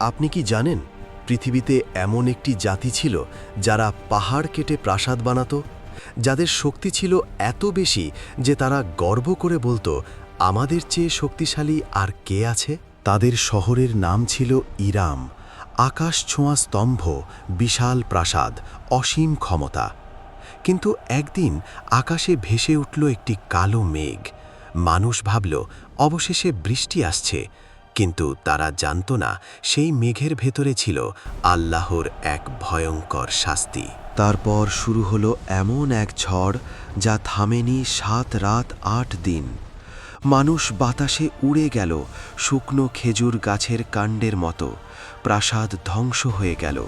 আপনি কি জানেন পৃথিবীতে এমন একটি জাতি ছিল যারা পাহাড় কেটে প্রাসাদ বানাতো, যাদের শক্তি ছিল এত বেশি যে তারা গর্ব করে বলতো, আমাদের চেয়ে শক্তিশালী আর কে আছে? তাদের শহরের নাম ছিল ইরাম। আকাশ ছোঁয়া স্তম্ভ, বিশাল প্রাসাদ, অসীম ক্ষমতা। কিন্তু একদিন আকাশে ভেসে উঠল একটি কালো মেঘ। মানুষ ভাবল অবশেষে বৃষ্টি আসছে, কিন্তু তারা জানত না সেই মেঘের ভেতরে ছিল আল্লাহর এক ভয়ঙ্কর শাস্তি। তারপর শুরু হলো এমন এক ঝড় যা থামেনি ৭ রাত ৮ দিন। মানুষ বাতাসে উড়ে গেল শুকনো খেজুর গাছের কাণ্ডের মতো। প্রাসাদ ধ্বংস হয়ে গেল,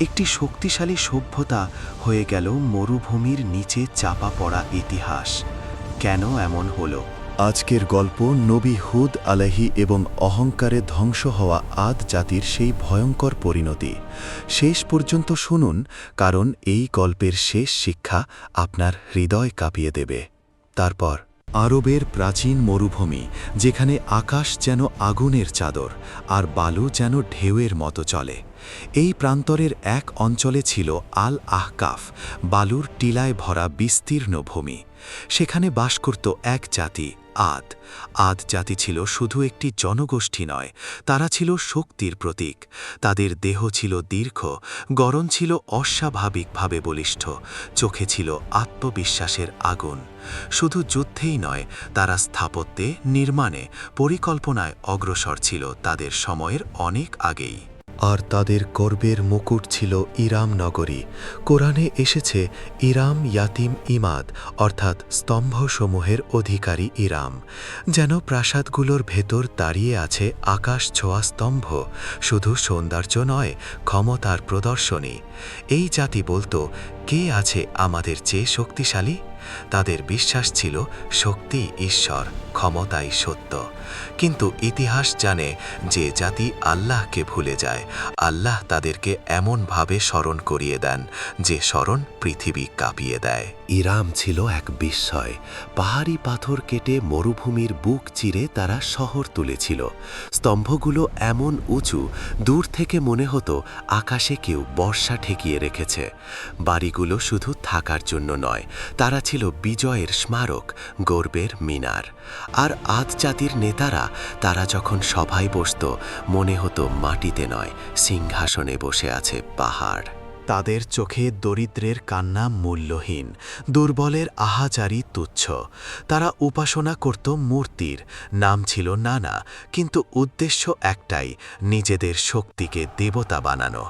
একটি শক্তিশালী সভ্যতা হয়ে গেল মরুভূমির নিচে চাপা পড়া ইতিহাস। কেন এমন হলো? আজকের গল্প নবী হুদ আলাইহি এবং অহংকারে ধ্বংস হওয়া আদ জাতির সেই ভয়ঙ্কর পরিণতি। শেষ পর্যন্ত শুনুন, কারণ এই গল্পের শেষ শিক্ষা আপনার হৃদয় কাঁপিয়ে দেবে। তারপর আরবের প্রাচীন মরুভূমি, যেখানে আকাশ যেন আগুনের চাদর আর বালু যেন ঢেউয়ের মতো চলে। এই প্রান্তরের এক অঞ্চলে ছিল আল আহকাফ, বালুর টিলায় ভরা বিস্তীর্ণ ভূমি। সেখানে বাস করত এক জাতি, আদ। আদ জাতি ছিল শুধু একটি জনগোষ্ঠী নয়, তারা ছিল শক্তির প্রতীক। তাদের দেহ ছিল দীর্ঘ, গড়ন ছিল অস্বাভাবিকভাবে বলিষ্ঠ, চোখে ছিল আত্মবিশ্বাসের আগুন। শুধু যুদ্ধেই নয়, তারা স্থাপত্যে, নির্মাণে, পরিকল্পনায় অগ্রসর ছিল তাদের সময়ের অনেক আগেই। আর তাদের গর্বের মুকুট ছিল ইরাম নগরী। কোরআনে এসেছে ইরাম ইয়াতিম ইমাদ, অর্থাৎ স্তম্ভসমূহের অধিকারী ইরাম। যেন প্রাসাদগুলোর ভেতর দাঁড়িয়ে আছে আকাশ ছোঁয়া স্তম্ভ, শুধু সৌন্দর্য নয়, ক্ষমতার প্রদর্শনী। এই জাতি বলতো, কে আছে আমাদের চেয়ে শক্তিশালী? তাদের বিশ্বাস ছিল শক্তি ঈশ্বর, ক্ষমতাই সত্য। কিন্তু ইতিহাস জানে, যে জাতি আল্লাহকে ভুলে যায়, আল্লাহ তাদেরকে এমনভাবে স্মরণ করিয়ে দেন যে স্মরণ পৃথিবী কাঁপিয়ে দেয়। ইরাম ছিল এক বিস্ময়। পাহাড়ি পাথর কেটে মরুভূমির বুক চিরে তারা শহর তুলেছিল। স্তম্ভগুলো এমন উঁচু, দূর থেকে মনে হতো আকাশে কেউ বর্ষা ঠেকিয়ে রেখেছে। বাড়িগুলো শুধু থাকার জন্য নয়, তারা ছিল বিজয়ের স্মারক, গর্বের মিনার। আর আদ জাতির নেতারা, তারা যখন সভায় বসত, মনে হতো মাটিতে নয়, সিংহাসনে বসে আছে পাহাড়। তাদের চোখে দরিদ্রের কান্না মূল্যহীন, দুর্বলের আহাজারি তুচ্ছ। তারা উপাসনা করত মূর্তির, নাম ছিল নানা, কিন্তু উদ্দেশ্য একটাই, নিজেদের শক্তিকে দেবতা বানানো।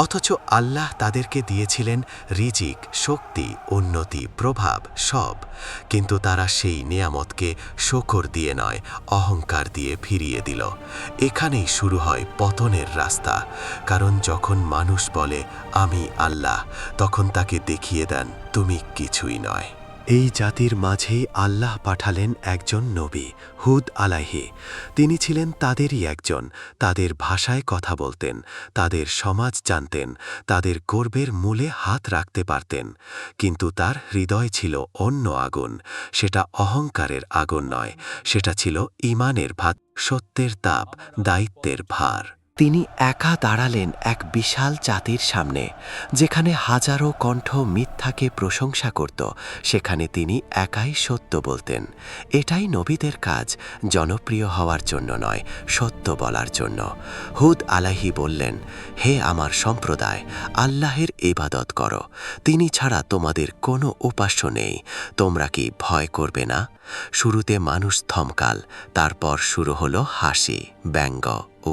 অথচ আল্লাহ তাদেরকে দিয়েছিলেন রিজিক, শক্তি, উন্নতি, প্রভাব, সব। কিন্তু তারা সেই নিয়ামতকে শকর দিয়ে নয়, অহংকার দিয়ে ফিরিয়ে দিল। এখানেই শুরু হয় পতনের রাস্তা। কারণ যখন মানুষ বলে আমি আল্লাহ, তখন তাকে দেখিয়ে দেন তুমি কিছুই নয়। এই জাতির মাঝেই আল্লাহ পাঠালেন একজন নবী, হুদ আলাইহি। তিনি ছিলেন তাদেরই একজন। তাদের ভাষায় কথা বলতেন, তাদের সমাজ জানতেন, তাদের গর্বের মূলে হাত রাখতে পারতেন। কিন্তু তার হৃদয় ছিল অন্য আগুন। সেটা অহংকারের আগুন নয়, সেটা ছিল ঈমানের ভাত, সত্যের তাপ, দায়িত্বের ভার। তিনি একা দাঁড়ালেন এক বিশাল জাতির সামনে। যেখানে হাজারো কণ্ঠ মিথ্যাকে প্রশংসা করত, সেখানে তিনি একাই সত্য বলতেন। এটাই নবীদের কাজ, জনপ্রিয় হওয়ার জন্য নয়, সত্য বলার জন্য। হুদ আলাইহি বললেন, হে আমার সম্প্রদায়, আল্লাহের ইবাদত করো, তিনি ছাড়া তোমাদের কোনো উপাস্য নেই। তোমরা কি ভয় করবে না? শুরুতে মানুষ থমকাল, তারপর শুরু হলো হাসি, ব্যঙ্গ,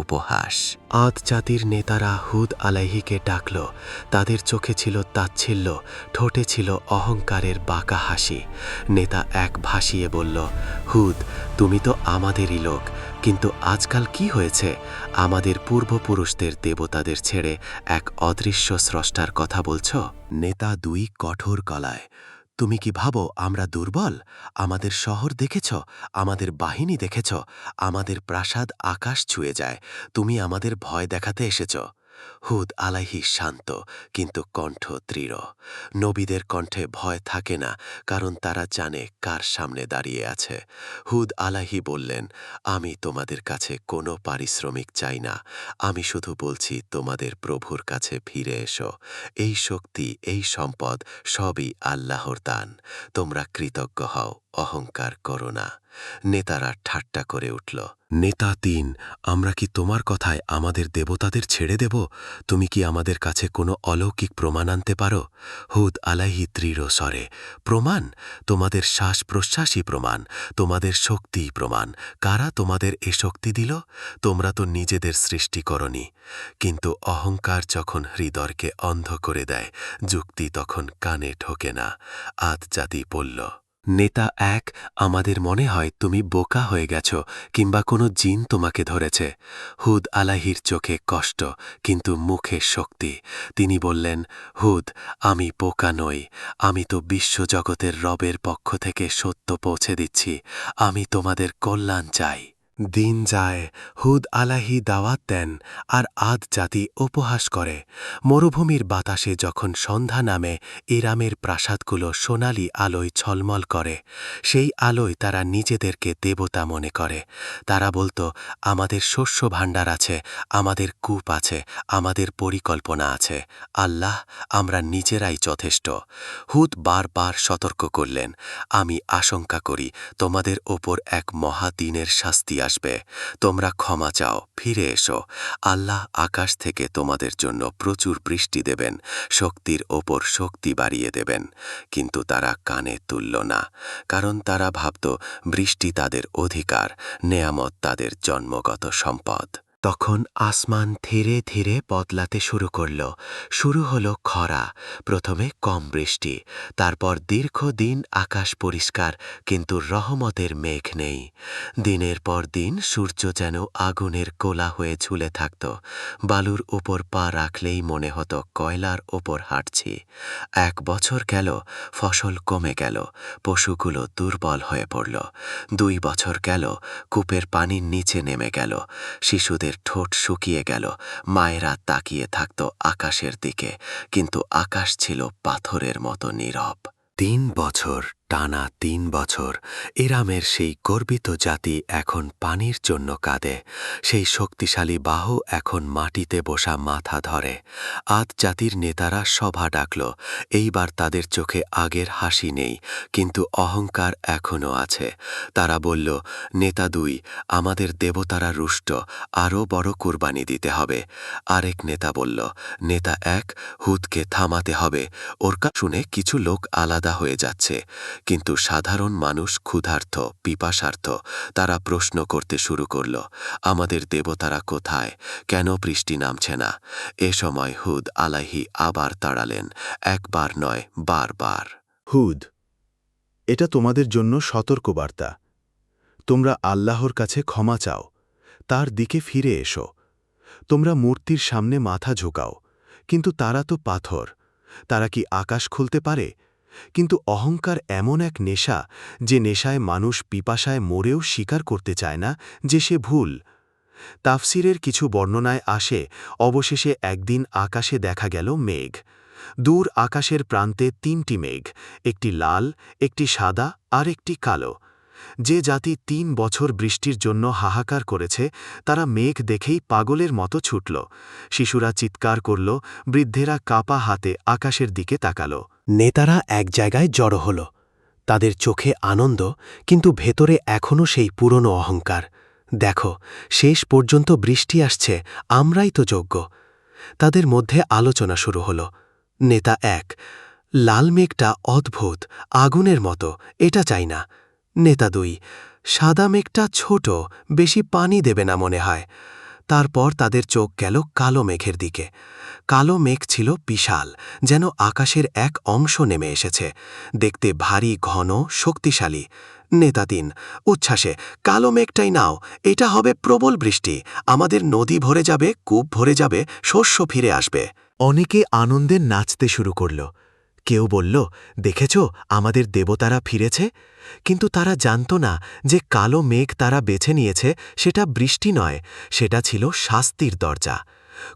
উপহাস। আদ জাতির নেতারা হুদ আলাইহিকে ডাকল। তাদের চোখে ছিল তাচ্ছিল্য, ঠোঁটে ছিল অহংকারের বাঁকা হাসি। নেতা এক ভাসিয়ে বলল, হুদ, তুমি তো আমাদেরই লোক, কিন্তু আজকাল কি হয়েছে? আমাদের পূর্বপুরুষদের দেবতাদের ছেড়ে এক অদৃশ্য স্রষ্টার কথা বলছ? নেতা দুই কঠোর গলায়, তুমি কি ভাবো আমরা দুর্বল? আমাদের শহর দেখেছ, আমাদের বাহিনী দেখেছ, আমাদের প্রাসাদ আকাশ ছুঁয়ে যায়। তুমি আমাদের ভয় দেখাতে এসেছ? হুদ আলাইহি শান্ত, কিন্তু কণ্ঠ দৃঢ়। নবীদের কণ্ঠে ভয় থাকে না, কারণ তারা জানে কার সামনে দাঁড়িয়ে আছে। হুদ আলাইহি বললেন, আমি তোমাদের কাছে কোনো পারিশ্রমিক চাই না, আমি শুধু বলছি তোমাদের প্রভুর কাছে ফিরে এসো। এই শক্তি, এই সম্পদ সবই আল্লাহর দান। তোমরা কৃতজ্ঞ হও, অহংকার করো না। নেতারা ঠাট্টা করে উঠল, নেতা ৩, আমরা কি তোমার কথায় আমাদের দেবতাদের ছেড়ে দেব? তুমি কি আমাদের কাছে কোনো অলৌকিক প্রমাণ আনতে পারো? হুদ আলাইহি দৃঢ় স্বরে, প্রমাণ? তোমাদের শ্বাস প্রশ্বাসই প্রমাণ, তোমাদের শক্তিই প্রমাণ। কারা তোমাদের এ শক্তি দিল? তোমরা তো নিজেদের সৃষ্টি করনি। কিন্তু অহংকার যখন হৃদয়কে অন্ধ করে দেয়, যুক্তি তখন কানে ঢোকে না। আদ জাতি বলল, নেতা ১, আমাদের মনে হয় তুমি বোকা হয়ে গেছ, কিংবা কোনো জিন তোমাকে ধরেছে। হুদ আলাইহির চোখে কষ্ট, কিন্তু মুখে শক্তি। তিনি বললেন, হুদ, আমি বোকা নই, আমি তো বিশ্বজগতের রবের পক্ষ থেকে সত্য পৌঁছে দিচ্ছি। আমি তোমাদের কল্যাণ চাই। দিন যায়, হুদ আলাইহি দাওয়াত দেন, আর আদ জাতি উপহাস করে। মরুভূমির বাতাসে যখন সন্ধ্যা নামে, ইরামের প্রাসাদগুলো সোনালি আলোয় ঝলমল করে। সেই আলোয় তারা নিজেদেরকে দেবতা মনে করে। তারা বলতো, আমাদের শস্য ভাণ্ডার আছে, আমাদের কূপ আছে, আমাদের পরিকল্পনা আছে। আল্লাহ, আমরা নিজেরাই যথেষ্ট। হুদ বারবার সতর্ক করলেন, আমি আশঙ্কা করি তোমাদের ওপর এক মহাদিনের শাস্তি আসবে। তোমরা ক্ষমা চাও, ফিরে এসো। আল্লাহ আকাশ থেকে তোমাদের জন্য প্রচুর বৃষ্টি দেবেন, শক্তির ওপর শক্তি বাড়িয়ে দেবেন। কিন্তু তারা কানে তুলল না, কারণ তারা ভাবত বৃষ্টি তাদের অধিকার, নেয়ামত তাদের জন্মগত সম্পদ। তখন আসমান ধীরে ধীরে বদলাতে শুরু করল। শুরু হলো খরা, প্রথমে কম বৃষ্টি, তারপর দীর্ঘদিন আকাশ পরিষ্কার, কিন্তু রহমতের মেঘ নেই। দিনের পর দিন সূর্য যেন আগুনের গোলা হয়ে ঝুলে থাকত। বালুর উপর পা রাখলেই মনে হতো কয়লার ওপর হাঁটছি। 1 বছর গেল, ফসল কমে গেল, পশুগুলো দুর্বল হয়ে পড়ল। 2 বছর গেল, কূপের পানির নিচে নেমে গেল, শিশুদের ঠোঁট শুকিয়ে গেল। মায়েরা তাকিয়ে থাকত আকাশের দিকে, কিন্তু আকাশ ছিল পাথরের মতো নীরব। 3 বছর, টানা 3 বছর, ইরামের সেই গর্বিত জাতি এখন পানির জন্য কাঁদে। সেই শক্তিশালী বাহু এখন মাটিতে বসা মাথা ধরে। আদ জাতির নেতারা সভা ডাকল। এইবার তাদের চোখে আগের হাসি নেই, কিন্তু অহংকার এখনও আছে। তারা বলল, নেতা 2, আমাদের দেবতারা রুষ্ট, আরও বড় কুরবানি দিতে হবে। আরেক নেতা বলল, নেতা 1, হুদকে থামাতে হবে, ওর শুনে কিছু লোক আলাদা হয়ে যাচ্ছে। কিন্তু সাধারণ মানুষ ক্ষুধার্ত, পিপাসার্থ। তারা প্রশ্ন করতে শুরু করল, আমাদের দেবতারা কোথায়? কেন বৃষ্টি নামছে না? এ সময় হুদ আলাইহি আবার তাড়ালেন, একবার নয়, বারবার। হুদ, এটা তোমাদের জন্য সতর্কবার্তা। তোমরা আল্লাহর কাছে ক্ষমা চাও, তার দিকে ফিরে এসো। তোমরা মূর্তির সামনে মাথা ঝোঁকাও, কিন্তু তারা তো পাথর। তারা কি আকাশ খুলতে পারে? কিন্তু অহংকার এমন এক নেশা, যে নেশায় মানুষ পিপাসায় মরেও স্বীকার করতে চায় না যে সে ভুল। তাফসিরের কিছু বর্ণনায় আসে, অবশেষে একদিন আকাশে দেখা গেল মেঘ। দূর আকাশের প্রান্তে 3টি মেঘ, একটি লাল, একটি সাদা আর একটি কালো। যে জাতি 3 বছর বৃষ্টির জন্য হাহাকার করেছে, তারা মেঘ দেখেই পাগলের মতো ছুটল। শিশুরা চিৎকার করল, বৃদ্ধেরা কাপা হাতে আকাশের দিকে তাকাল। নেতারা এক জায়গায় জড়ো হল। তাদের চোখে আনন্দ, কিন্তু ভেতরে এখনও সেই পুরনো অহংকার। দেখো, শেষ পর্যন্ত বৃষ্টি আসছে, আমরাই তো যোগ্য। তাদের মধ্যে আলোচনা শুরু হল। নেতা 1, লাল মেঘটা অদ্ভুত, আগুনের মতো, এটা চাই না। নেতা 2, সাদা মেঘটা ছোট, বেশি পানি দেবে না মনে হয়। তারপর তাদের চোখ গেল কালো মেঘের দিকে। কালো মেঘ ছিল বিশাল, যেন আকাশের এক অংশ নেমে এসেছে, দেখতে ভারী, ঘন, শক্তিশালী। নেতা 3, উচ্ছ্বাসে, কালো মেঘটাই নাও, এটা হবে প্রবল বৃষ্টি, আমাদের নদী ভরে যাবে, কূপ ভরে যাবে, শস্য ফিরে আসবে। অনেকে আনন্দে নাচতে শুরু করল। কেউ বলল, দেখেছ, আমাদের দেবতারা ফিরেছে। কিন্তু তারা জানত না যে কালো মেঘ তারা বেছে নিয়েছে সেটা বৃষ্টি নয়, সেটা ছিল শাস্তির দরজা।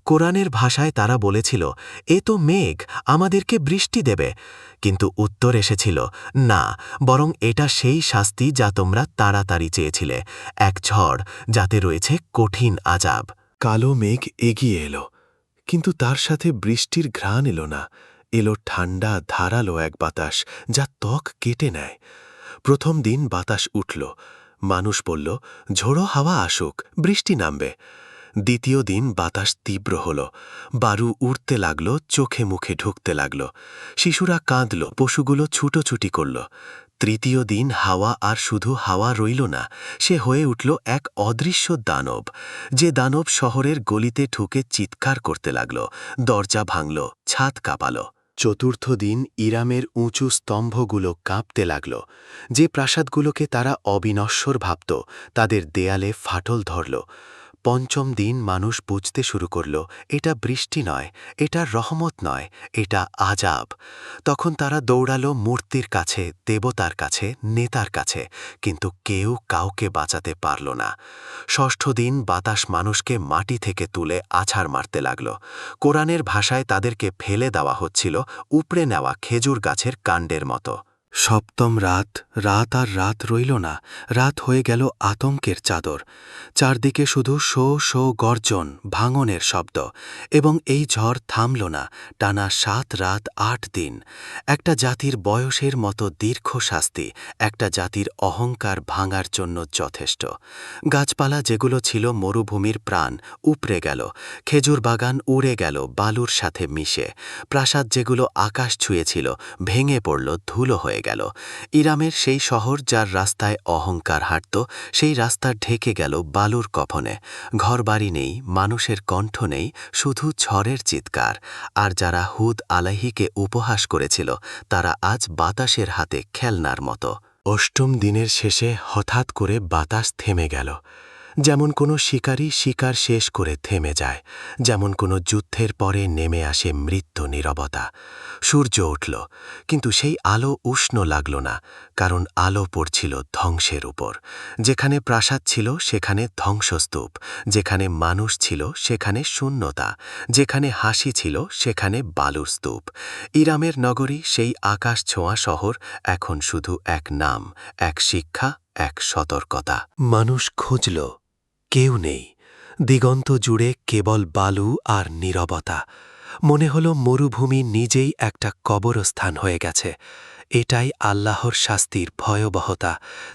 কোরআনের ভাষায় তারা বলেছিল, এ তো মেঘ, আমাদেরকে বৃষ্টি দেবে। কিন্তু উত্তর এসেছিল, না, বরং এটা সেই শাস্তি যা তোমরা তাড়াতাড়ি চেয়েছিলে, এক ঝড় যাতে রয়েছে কঠিন আযাব। কালো মেঘ এগিয়ে এলো, কিন্তু তার সাথে বৃষ্টির ঘ্রাণ এলো না। এলো ঠান্ডা ধারালো এক বাতাস, যা ত্বক কেটে নেয়। প্রথম দিন বাতাস উঠল, মানুষ বলল, ঝোড়ো হাওয়া আসুক, বৃষ্টি নামবে। দ্বিতীয় দিন বাতাস তীব্র হল, বারু উড়তে লাগল, চোখে মুখে ঢুকতে লাগল। শিশুরা কাঁদল, পশুগুলো ছুটোছুটি করল। তৃতীয় দিন হাওয়া আর শুধু হাওয়া রইল না, সে হয়ে উঠল এক অদৃশ্য দানব, যে দানব শহরের গলিতে ঢুকে চিৎকার করতে লাগল, দরজা ভাঙল, ছাদ কাঁপাল। চতুর্থ দিন ইরামের উঁচু স্তম্ভগুলো কাঁপতে লাগল। যে প্রাসাদগুলোকে তারা অবিনশ্বর ভাবত, তাদের দেয়ালে ফাটল ধরল। পঞ্চম দিন মানুষ বুঝতে শুরু করল, এটা বৃষ্টি নয়, এটা রহমত নয়, এটা আযাব। তখন তারা দৌড়ালো মূর্তির কাছে, দেবতার কাছে, নেতার কাছে, কিন্তু কেউ কাউকে বাঁচাতে পারল না। ষষ্ঠ দিন বাতাস মানুষকে মাটি থেকে তুলে আছাড় মারতে লাগল। কোরআনের ভাষায় তাদেরকে ফেলে দেওয়া হচ্ছিল উপড়ে নেওয়া খেজুর গাছের কাণ্ডের মতো। সপ্তম রাত, রাত আর রাত রইল না, রাত হয়ে গেল আতঙ্কের চাদর। চারদিকে শুধু শো শো গর্জন, ভাঙনের শব্দ, এবং এই ঝড় থামল না, টানা 7 রাত 8 দিন। একটা জাতির বয়সের মতো দীর্ঘ শাস্তি, একটা জাতির অহংকার ভাঙার জন্য যথেষ্ট। গাছপালা যেগুলো ছিল মরুভূমির প্রাণ, উপড়ে গেল। খেজুর বাগান উড়ে গেল বালুর সাথে মিশে। প্রাসাদ যেগুলো আকাশ ছুঁয়েছিল, ভেঙে পড়ল, ধুলো হয়ে গেল। ইরামের সেই শহর যার রাস্তায় অহংকার হাঁটত, সেই রাস্তা ঢেকে গেল বালুর কফনে। ঘরবাড়ি নেই, মানুষের কণ্ঠ নেই, শুধু ঝড়ের চিৎকার। আর যারা হুদ আলাইহিকে উপহাস করেছিল, তারা আজ বাতাসের হাতে খেলনার মতো। অষ্টম দিনের শেষে হঠাৎ করে বাতাস থেমে গেল, যেমন কোনো শিকারী শিকার শেষ করে থেমে যায়, যেমন কোনো যুদ্ধের পরে নেমে আসে মৃত্যু নীরবতা। সূর্য উঠল, কিন্তু সেই আলো উষ্ণ লাগল না, কারণ আলো পড়ছিল ধ্বংসের উপর। যেখানে প্রাসাদ ছিল সেখানে ধ্বংসস্তূপ, যেখানে মানুষ ছিল সেখানে শূন্যতা, যেখানে হাসি ছিল সেখানে বালুর স্তূপ। ইরামের নগরী, সেই আকাশ ছোঁয়া শহর, এখন শুধু এক নাম, এক শিক্ষা, এক সতর্কতা। মানুষ খুঁজল, কেউ নেই। দিগন্ত জুড়ে কেবল বালু আর নীরবতা। মনে হল মরুভূমি নিজেই একটা কবরস্থান হয়ে গেছে। এটাই আল্লাহর শাস্তির ভয়াবহতা।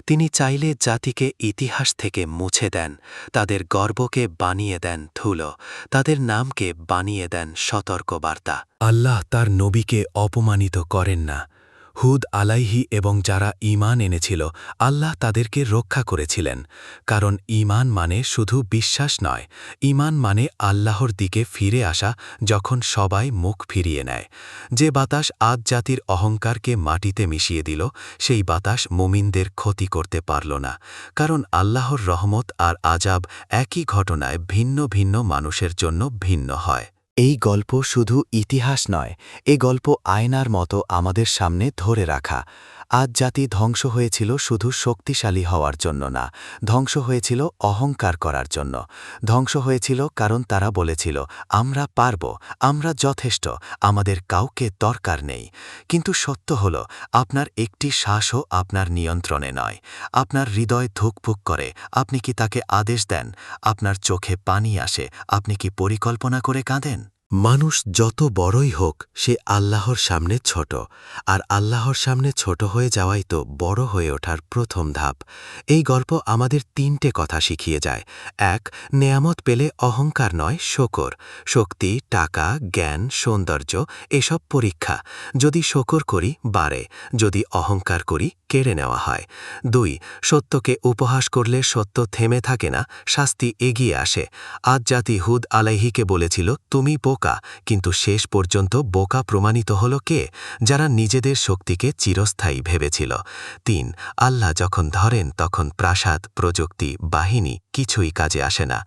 তিনি চাইলে জাতিকে ইতিহাস থেকে মুছে দেন, তাদের গর্বকে বানিয়ে দেন ধুলো, তাদের নামকে বানিয়ে দেন সতর্কবার্তা। আল্লাহ তার নবীকে অপমানিত করেন না। হুদ আলাইহি এবং যারা ঈমান এনেছিল, আল্লাহ তাদেরকে রক্ষা করেছিলেন। কারণ ঈমান মানে শুধু বিশ্বাস নয়, ঈমান মানে আল্লাহর দিকে ফিরে আসা যখন সবাই মুখ ফিরিয়ে নেয়। যে বাতাস আদ জাতির অহংকারকে মাটিতে মিশিয়ে দিল, সেই বাতাস মুমিনদের ক্ষতি করতে পারল না। কারণ আল্লাহর রহমত আর আযাব একই ঘটনায় ভিন্ন ভিন্ন মানুষের জন্য ভিন্ন হয়। এই গল্প শুধু ইতিহাস নয়, এ গল্প আয়নার মতো আমাদের সামনে ধরে রাখা। আজ জাতি ধ্বংস হয়েছিল শুধু শক্তিশালী হওয়ার জন্য না, ধ্বংস হয়েছিল অহংকার করার জন্য। ধ্বংস হয়েছিল কারণ তারা বলেছিল, আমরা পারব, আমরা যথেষ্ট, আমাদের কাউকে দরকার নেই। কিন্তু সত্য হল, আপনার একটি শ্বাসও আপনার নিয়ন্ত্রণে নয়। আপনার হৃদয় ধুকপুক করে, আপনি কি তাকে আদেশ দেন? আপনার চোখে পানি আসে, আপনি কি পরিকল্পনা করে কাঁদেন? মানুষ যত বড়ই হোক, সে আল্লাহর সামনে ছোট, আর আল্লাহর সামনে ছোট হয়ে যাওয়াই তো বড় হয়ে ওঠার প্রথম ধাপ। এই গল্প আমাদের 3টে কথা শিখিয়ে যায়। 1. নেয়ামত পেলে অহংকার নয়, শকর। শক্তি, টাকা, জ্ঞান, সৌন্দর্য, এসব পরীক্ষা। যদি শকর করি, বাড়ে, যদি অহংকার করি, কেড়ে নেওয়া হয়। 2. সত্যকে উপহাস করলে সত্য থেমে থাকে না, শাস্তি এগিয়ে আসে। আজ জাতি হুদ আলাইহিকে বলেছিল, তুমি বোকা, কিন্তু শেষ পর্যন্ত বোকা প্রমাণিত হল কে? যারা নিজেদের শক্তিকে চিরস্থায়ী ভেবেছিল। 3. আল্লাহ যখন ধরেন তখন প্রাসাদ, প্রযুক্তি, বাহিনী কিছুই কাজে আসে না।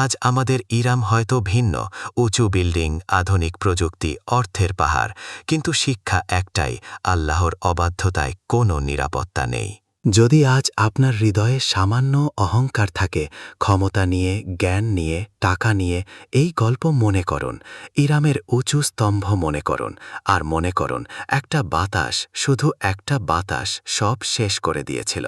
আজ আমাদের ইরাম হয়তো ভিন্ন, উঁচু বিল্ডিং, আধুনিক প্রযুক্তি, অর্থের পাহাড়, কিন্তু শিক্ষা একটাই, আল্লাহর অবাধ্যতায় কোনো নিরাপত্তা নেই। যদি আজ আপনার হৃদয়ে সামান্য অহংকার থাকে, ক্ষমতা নিয়ে, জ্ঞান নিয়ে, টাকা নিয়ে, এই গল্প মনে করুন, ইরামের উঁচু স্তম্ভ মনে করুন, আর মনে করুন একটা বাতাস, শুধু একটা বাতাস সব শেষ করে দিয়েছিল।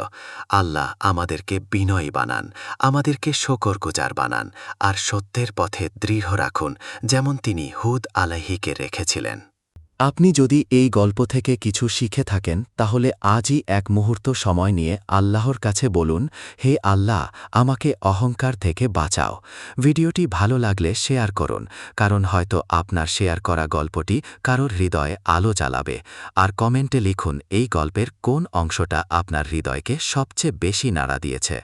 আল্লাহ আমাদেরকে বিনয়ী বানান, আমাদেরকে শকরগুজার বানান, আর সত্যের পথে দৃঢ় রাখুন, যেমন তিনি হুদ আলাইহিকে রেখেছিলেন। আপনি যদি এই গল্প থেকে কিছু শিখে থাকেন, তাহলে আজই এক মুহূর্ত সময় নিয়ে আল্লাহর কাছে বলুন, হে আল্লাহ, আমাকে অহংকার থেকে বাঁচাও। ভিডিওটি ভালো লাগলে শেয়ার করুন, কারণ হয়তো আপনার শেয়ার করা গল্পটি কারোর হৃদয়ে আলো জ্বালাবে। আর কমেন্টে লিখুন এই গল্পের কোন অংশটা আপনার হৃদয়কে সবচেয়ে বেশি নাড়া দিয়েছে।